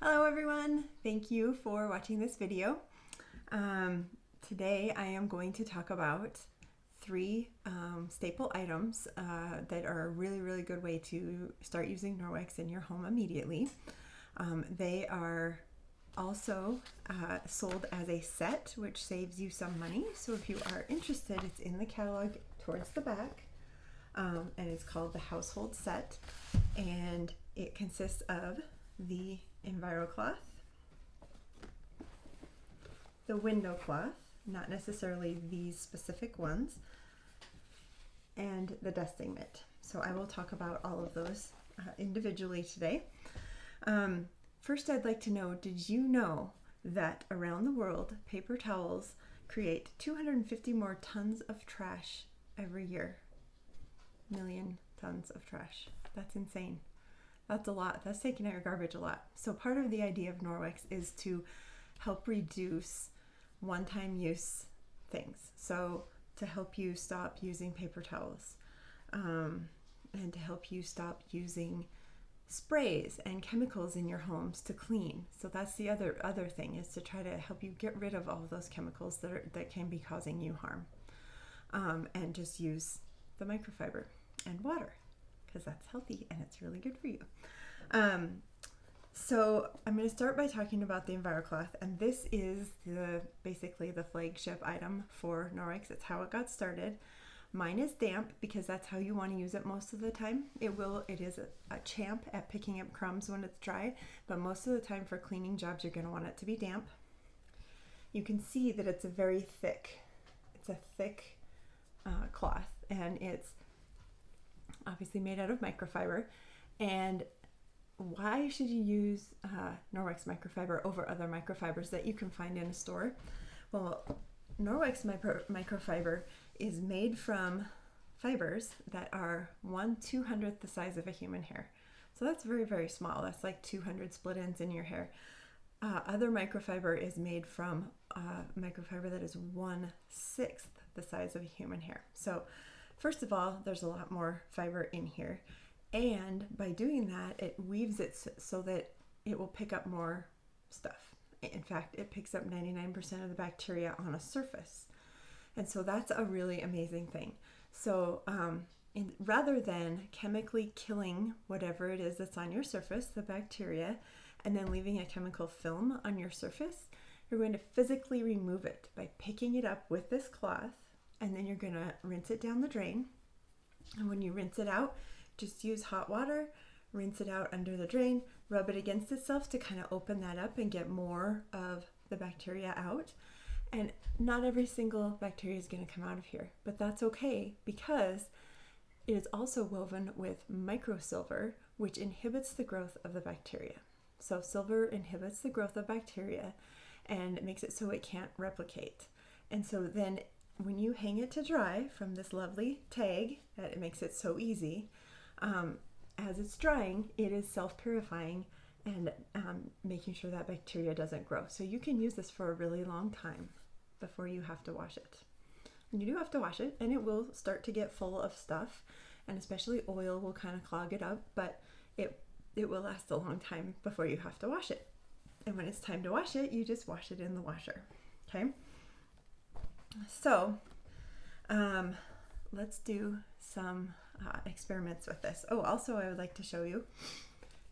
Hello everyone, thank you for watching this video. Today I am going to talk about three staple items that are a really good way to start using Norwex in your home immediately. They are also sold as a set, which saves you some money. So if you are interested, it's in the catalog towards the back, and it's called the Household Set, and it consists of the EnviroCloth, the window cloth, not necessarily these specific ones, and the dusting mitt. So I will talk about all of those individually today. First, I'd like to know, did you know that around the world, paper towels create 250 more tons of trash every year? Million tons of trash. That's insane. That's a lot. That's taking out your garbage a lot. So part of the idea of Norwex is to help reduce one-time use things. So to help you stop using paper towels, and to help you stop using sprays and chemicals in your homes to clean. So that's the other thing, is to try to help you get rid of all of those chemicals that can be causing you harm, and just use the microfiber and water, because that's healthy and it's really good for you. So I'm going to start by talking about the EnviroCloth, and this is basically the flagship item for Norwex. It's how it got started. Mine is damp because that's how you want to use it most of the time. It is a champ at picking up crumbs when it's dry, but most of the time for cleaning jobs you're going to want it to be damp. You can see that it's a thick cloth, and it's obviously made out of microfiber. And why should you use Norwex microfiber over other microfibers that you can find in a store? Well, Norwex microfiber is made from fibers that are 1/200th the size of a human hair. So that's very small. That's like 200 split ends in your hair. Other microfiber is made from microfiber that is 1/6 the size of a human hair. So first of all, there's a lot more fiber in here, and by doing that, it weaves it so that it will pick up more stuff. In fact, it picks up 99% of the bacteria on a surface, and so that's a really amazing thing. So rather than chemically killing whatever it is that's on your surface, the bacteria, and then leaving a chemical film on your surface, you're going to physically remove it by picking it up with this cloth, and then you're going to rinse it down the drain. And when you rinse it out, just use hot water, rinse it out under the drain, rub it against itself to kind of open that up and get more of the bacteria out. And not every single bacteria is going to come out of here, but that's okay, because it is also woven with microsilver, which inhibits the growth of the bacteria. So silver inhibits the growth of bacteria and makes it so it can't replicate. And so then when you hang it to dry from this lovely tag, that it makes it so easy, as it's drying, it is self-purifying and making sure that bacteria doesn't grow. So you can use this for a really long time before you have to wash it. And you do have to wash it, and it will start to get full of stuff, and especially oil will kind of clog it up, but it will last a long time before you have to wash it. And when it's time to wash it, you just wash it in the washer. Okay? So let's do some experiments with this. Oh, also I would like to show you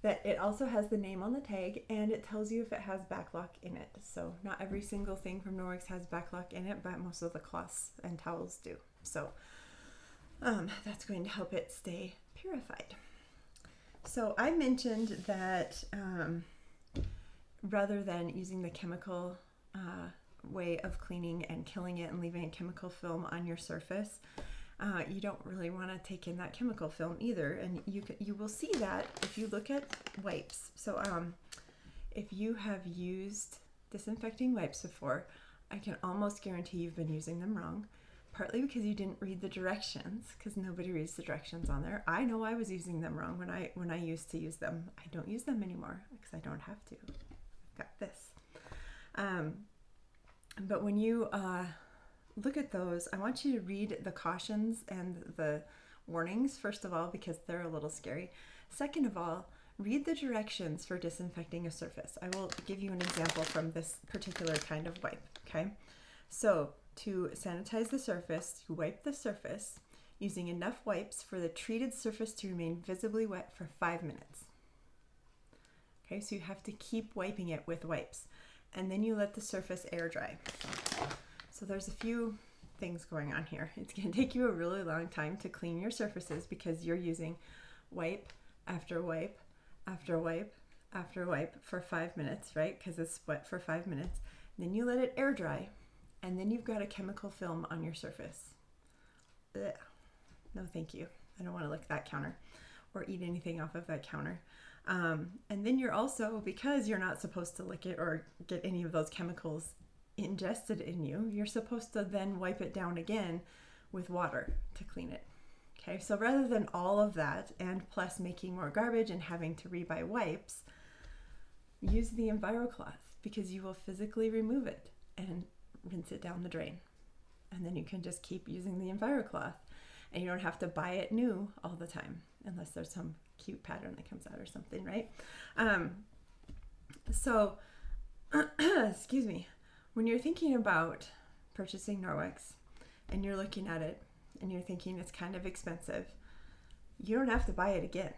that it also has the name on the tag, and it tells you if it has backlock in it. So not every single thing from Norwex has backlock in it, but most of the cloths and towels do. So that's going to help it stay purified. So I mentioned that rather than using the chemical way of cleaning and killing it and leaving a chemical film on your surface, you don't really want to take in that chemical film either. And you will see that if you look at wipes. So if you have used disinfecting wipes before, I can almost guarantee you've been using them wrong, partly because you didn't read the directions, because nobody reads the directions on there. I know I was using them wrong when I used to use them. I don't use them anymore because I don't have to. I've got this. But when you look at those, I want you to read the cautions and the warnings, first of all, because they're a little scary. Second of all, read the directions for disinfecting a surface. I will give you an example from this particular kind of wipe, okay? So to sanitize the surface, you wipe the surface using enough wipes for the treated surface to remain visibly wet for 5 minutes. Okay, so you have to keep wiping it with wipes, and then you let the surface air dry. So there's a few things going on here. It's going to take you a really long time to clean your surfaces because you're using wipe after wipe after wipe after wipe for 5 minutes, right? Because it's wet for 5 minutes. Then you let it air dry, and then you've got a chemical film on your surface. Ugh. No, thank you. I don't want to lick that counter or eat anything off of that counter. And then you're also, because you're not supposed to lick it or get any of those chemicals ingested in you, you're supposed to then wipe it down again with water to clean it. Okay, so rather than all of that and plus making more garbage and having to rebuy wipes, use the EnviroCloth because you will physically remove it and rinse it down the drain. And then you can just keep using the EnviroCloth and you don't have to buy it new all the time unless there's some cute pattern that comes out or something, right? Excuse me. When you're thinking about purchasing Norwex and you're looking at it and you're thinking it's kind of expensive, you don't have to buy it again.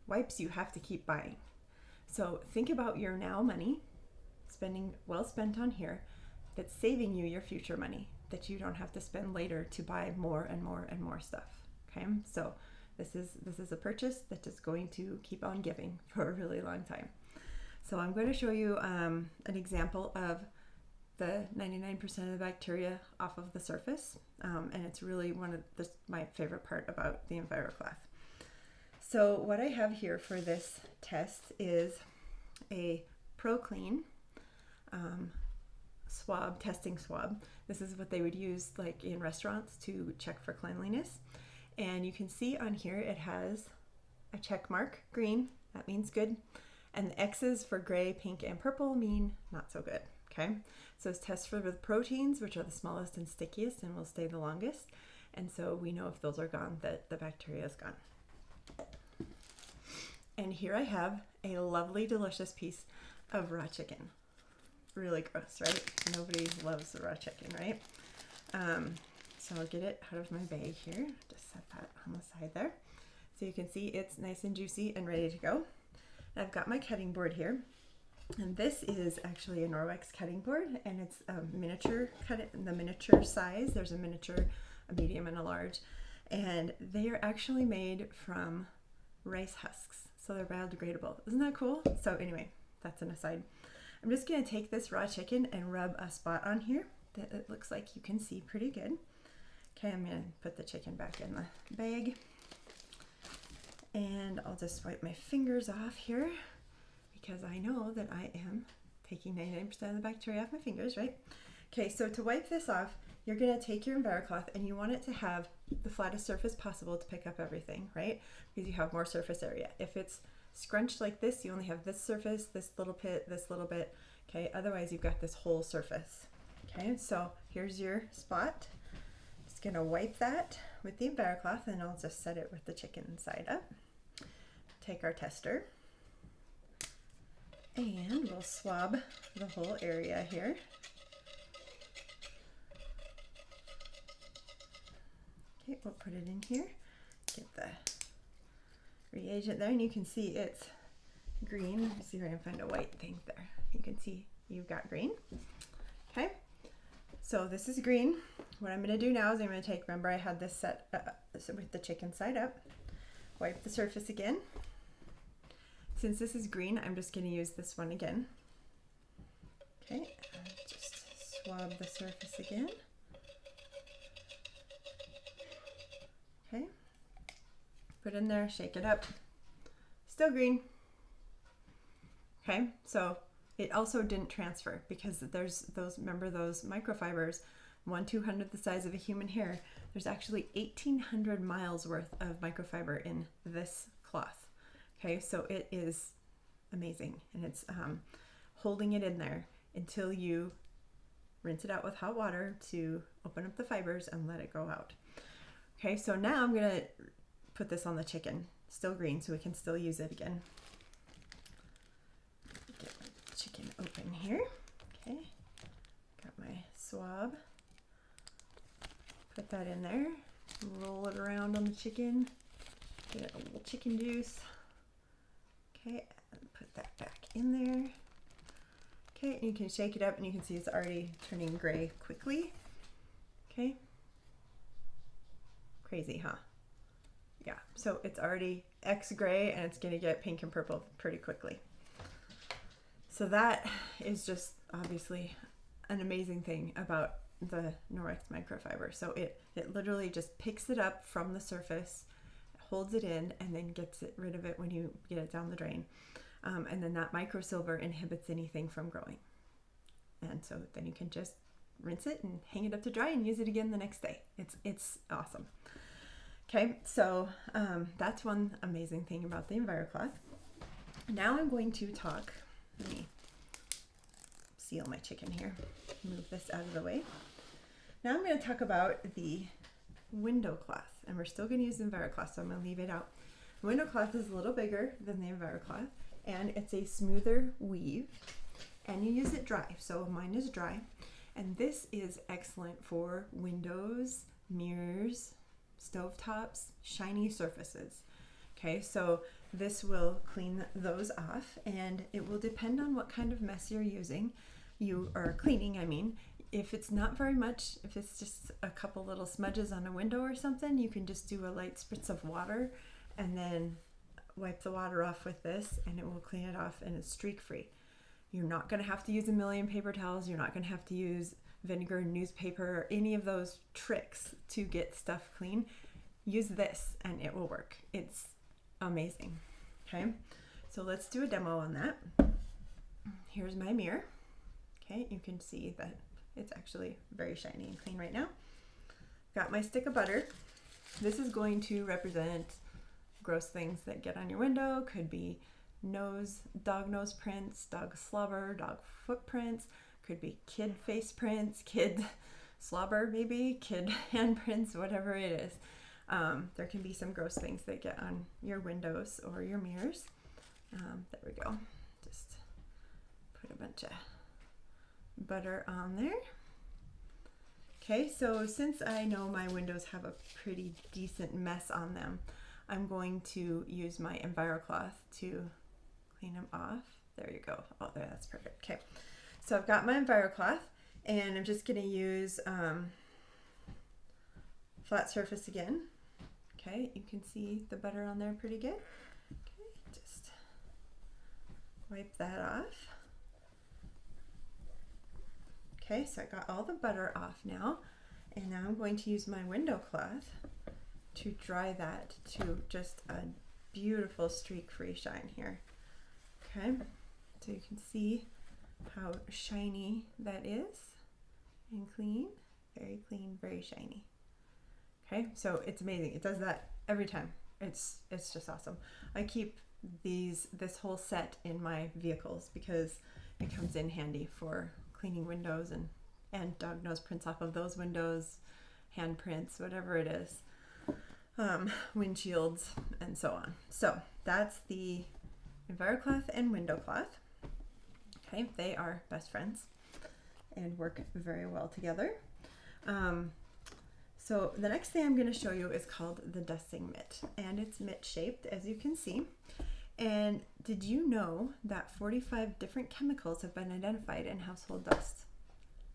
Wipes you have to keep buying. So think about your now money, spending well spent on here, that's saving you your future money that you don't have to spend later to buy more and more and more stuff. Okay, so this is a purchase that is going to keep on giving for a really long time. So I'm going to show you an example of the 99% of the bacteria off of the surface, and it's really my favorite part about the EnviroCloth. So what I have here for this test is a ProClean testing swab. This is what they would use like in restaurants to check for cleanliness. And you can see on here it has a check mark, green, that means good. And the X's for gray, pink, and purple mean not so good, okay? So it's tests for the proteins, which are the smallest and stickiest and will stay the longest. And so we know if those are gone, that the bacteria is gone. And here I have a lovely, delicious piece of raw chicken. Really gross, right? Nobody loves the raw chicken, right? So I'll get it out of my bag here. Just set that on the side there. So you can see it's nice and juicy and ready to go. I've got my cutting board here. And this is actually a Norwex cutting board, and it's a miniature the miniature size. There's a miniature, a medium, and a large. And they are actually made from rice husks. So they're biodegradable. Isn't that cool? So anyway, that's an aside. I'm just going to take this raw chicken and rub a spot on here that it looks like you can see pretty good. Okay, I'm going to put the chicken back in the bag. And I'll just wipe my fingers off here because I know that I am taking 99% of the bacteria off my fingers, right? Okay, so to wipe this off, you're going to take your EnviroCloth and you want it to have the flattest surface possible to pick up everything, right? Because you have more surface area. If it's scrunched like this, you only have this surface, this little bit, this little bit, okay? Otherwise, you've got this whole surface, okay? So here's your spot. Just gonna wipe that with the EnviroCloth and I'll just set it with the chicken side up. Take our tester and we'll swab the whole area here. Okay, we'll put it in here, get the reagent there, and you can see it's green. Let me see if I can find a white thing there. You can see you've got green. Okay, so this is green. What I'm going to do now is I'm going to take, remember I had this set with the chicken side up, wipe the surface again. Since this is green, I'm just going to use this one again. Okay, just swab the surface again. Okay, put in there, shake it up. Still green. Okay, so it also didn't transfer because there's those, remember those microfibers, 1/200th the size of a human hair. There's actually 1,800 miles worth of microfiber in this cloth. Okay, so it is amazing, and it's holding it in there until you rinse it out with hot water to open up the fibers and let it go out. Okay, so now I'm gonna put this on the chicken, still green, so we can still use it again. job. Put that in there, roll it around on the chicken, get a little chicken juice. Okay, and put that back in there. Okay, and you can shake it up and you can see it's already turning gray quickly. Okay, crazy, huh? Yeah, so it's already X gray and it's gonna get pink and purple pretty quickly. So that is just obviously an amazing thing about the Norwex microfiber. So it literally just picks it up from the surface, holds it in, and then gets rid of it when you get it down the drain. And then that microsilver inhibits anything from growing. And so then you can just rinse it and hang it up to dry and use it again the next day. It's awesome. Okay, so that's one amazing thing about the EnviroCloth. Now I'm going to talk, let me seal my chicken here, move this out of the way. Now I'm going to talk about the window cloth, and we're still going to use the EnviroCloth, so I'm going to leave it out. The window cloth is a little bigger than the EnviroCloth, and it's a smoother weave, and you use it dry. So mine is dry, and this is excellent for windows, mirrors, stovetops, shiny surfaces. Okay, so this will clean those off, and it will depend on what kind of mess you're using. You are cleaning, I mean. If it's not very much, if it's just a couple little smudges on a window or something, you can just do a light spritz of water and then wipe the water off with this, and it will clean it off, and it's streak free. You're not going to have to use a million paper towels. You're not going to have to use vinegar, newspaper, or any of those tricks to get stuff clean. Use this and it will work. It's amazing. Okay, so let's do a demo on that. Here's my mirror. Okay, you can see that it's actually very shiny and clean right now. Got my stick of butter. This is going to represent gross things that get on your window. Could be dog nose prints, dog slobber, dog footprints. Could be kid face prints, kid slobber maybe, kid handprints, whatever it is. There can be some gross things that get on your windows or your mirrors. There we go. Just put a bunch of butter on there. Okay, so since I know my windows have a pretty decent mess on them, I'm going to use my EnviroCloth to clean them off. There you go. Oh, there, that's perfect. Okay, so I've got my EnviroCloth, and I'm just going to use flat surface again. Okay, you can see the butter on there pretty good. Okay, just wipe that off. Okay, so I got all the butter off now, and now I'm going to use my window cloth to dry that to just a beautiful streak-free shine here. Okay, so you can see how shiny that is, and clean, very shiny. Okay, so it's amazing. It does that every time. It's just awesome. I keep this whole set in my vehicles because it comes in handy for cleaning windows and dog nose prints off of those windows, hand prints, whatever it is, windshields, and so on. So that's the EnviroCloth and window cloth. Okay, they are best friends and work very well together. So the next thing I'm going to show you is called the dusting mitt, and it's mitt shaped, as you can see. And did you know that 45 different chemicals have been identified in household dust?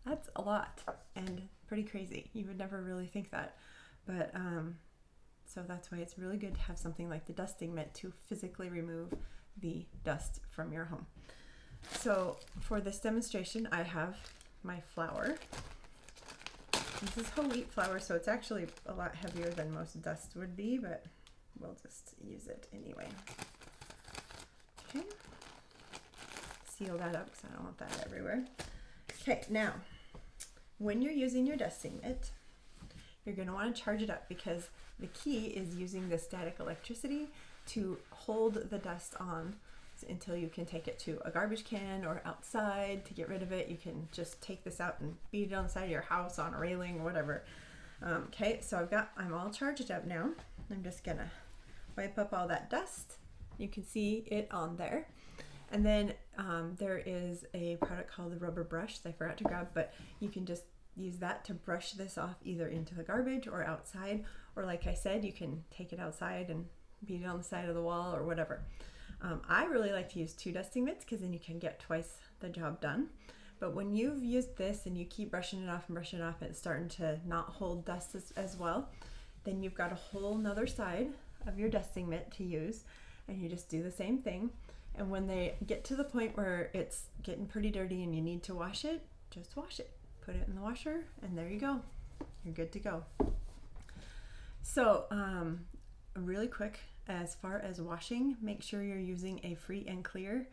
That's a lot and pretty crazy. You would never really think that, but so that's why it's really good to have something like the dusting mitt to physically remove the dust from your home. So for this demonstration, I have my flour. This is whole wheat flour, so it's actually a lot heavier than most dust would be, but we'll just use it anyway. Okay, seal that up because I don't want that everywhere. Okay, now, when you're using your dusting mitt, you're going to want to charge it up because the key is using the static electricity to hold the dust on until you can take it to a garbage can or outside to get rid of it. You can just take this out and beat it on the side of your house on a railing, whatever. Okay, so I'm all charged up now. I'm just gonna wipe up all that dust. You can see it on there. And then there is a product called the rubber brush that I forgot to grab, but you can just use that to brush this off either into the garbage or outside, or like I said, you can take it outside and beat it on the side of the wall or whatever. I really like to use 2 dusting mitts because then you can get twice the job done. But when you've used this and you keep brushing it off and brushing it off, and it's starting to not hold dust as well, then you've got a whole nother side of your dusting mitt to use, and you just do the same thing. And when they get to the point where it's getting pretty dirty and you need to wash it, just wash it. Put it in the washer and there you go. You're good to go. So really quick, as far as washing, make sure you're using a free and clear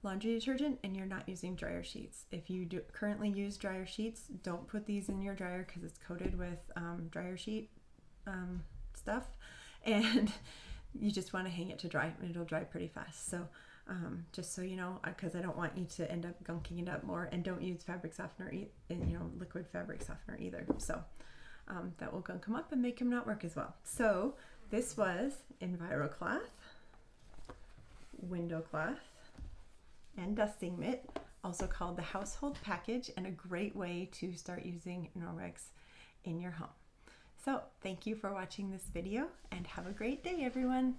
laundry detergent and you're not using dryer sheets. If you do currently use dryer sheets, don't put these in your dryer because it's coated with dryer sheet stuff, and you just want to hang it to dry and it'll dry pretty fast. So just so you know, because I don't want you to end up gunking it up more, and don't use fabric softener, liquid fabric softener either. So that will gunk them up and make them not work as well. So this was EnviroCloth, window cloth, and dusting mitt, also called the household package, and a great way to start using Norwex in your home. So thank you for watching this video and have a great day, everyone.